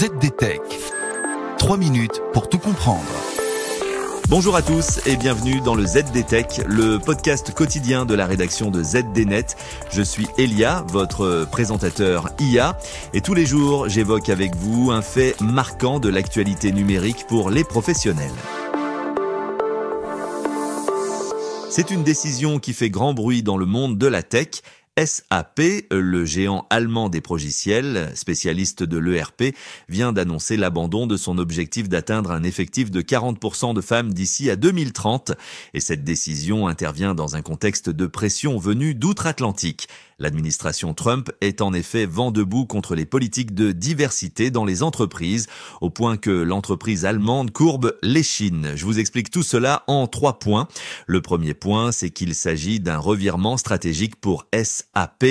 ZDTech. 3 minutes pour tout comprendre. Bonjour à tous et bienvenue dans le ZDTech, le podcast quotidien de la rédaction de ZDNet. Je suis Elia, votre présentateur IA, et tous les jours j'évoque avec vous un fait marquant de l'actualité numérique pour les professionnels. C'est une décision qui fait grand bruit dans le monde de la tech. SAP, le géant allemand des progiciels, spécialiste de l'ERP, vient d'annoncer l'abandon de son objectif d'atteindre un effectif de 40% de femmes d'ici à 2030. Et cette décision intervient dans un contexte de pression venue d'outre-Atlantique. L'administration Trump est en effet vent debout contre les politiques de diversité dans les entreprises, au point que l'entreprise allemande courbe l'échine. Je vous explique tout cela en 3 points. Le premier point, c'est qu'il s'agit d'un revirement stratégique pour SAP.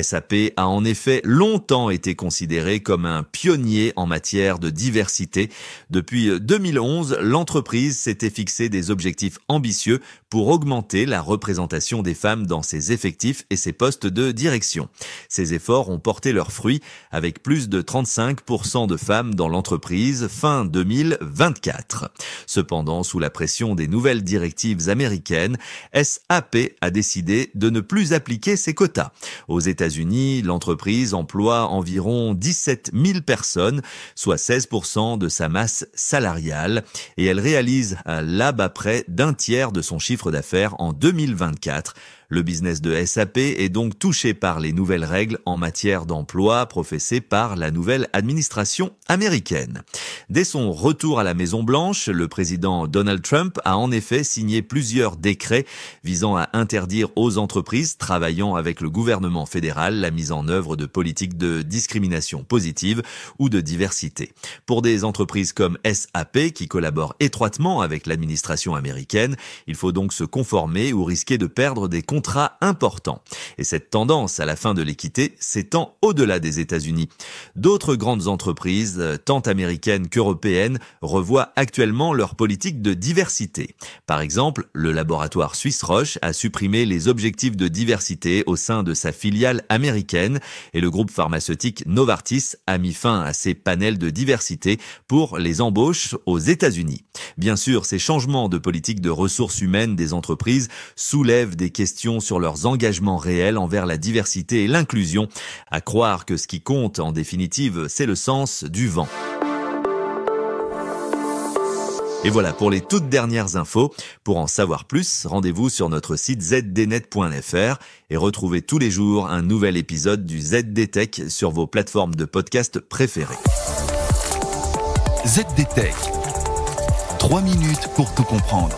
SAP a en effet longtemps été considéré comme un pionnier en matière de diversité. Depuis 2011, l'entreprise s'était fixé des objectifs ambitieux pour augmenter la représentation des femmes dans ses effectifs et ses postes de direction. Ces efforts ont porté leurs fruits avec plus de 35% de femmes dans l'entreprise fin 2024. Cependant, sous la pression des nouvelles directives américaines, SAP a décidé de ne plus appliquer ces quotas. Aux États-Unis, l'entreprise emploie environ 17 000 personnes, soit 16% de sa masse salariale, et elle réalise là-bas près d'un tiers de son chiffre d'affaires en 2024. Le business de SAP est donc touché par les nouvelles règles en matière d'emploi professées par la nouvelle administration américaine. Dès son retour à la Maison-Blanche, le président Donald Trump a en effet signé plusieurs décrets visant à interdire aux entreprises travaillant avec le gouvernement fédéral la mise en œuvre de politiques de discrimination positive ou de diversité. Pour des entreprises comme SAP qui collaborent étroitement avec l'administration américaine, il faut donc se conformer ou risquer de perdre des contrats importants. Et cette tendance à la fin de l'équité s'étend au-delà des États-Unis. D'autres grandes entreprises, tant américaines qu'européennes, revoient actuellement leur politique de diversité. Par exemple, le laboratoire Suisse Roche a supprimé les objectifs de diversité au sein de sa filiale américaine et le groupe pharmaceutique Novartis a mis fin à ses panels de diversité pour les embauches aux États-Unis. Bien sûr, ces changements de politique de ressources humaines des entreprises soulèvent des questions sur leurs engagements réels envers la diversité et l'inclusion, à croire que ce qui compte en définitive, c'est le sens du vent. Et voilà pour les toutes dernières infos. Pour en savoir plus, rendez-vous sur notre site zdnet.fr et retrouvez tous les jours un nouvel épisode du ZDTech sur vos plateformes de podcast préférées. ZDTech. 3 minutes pour tout comprendre.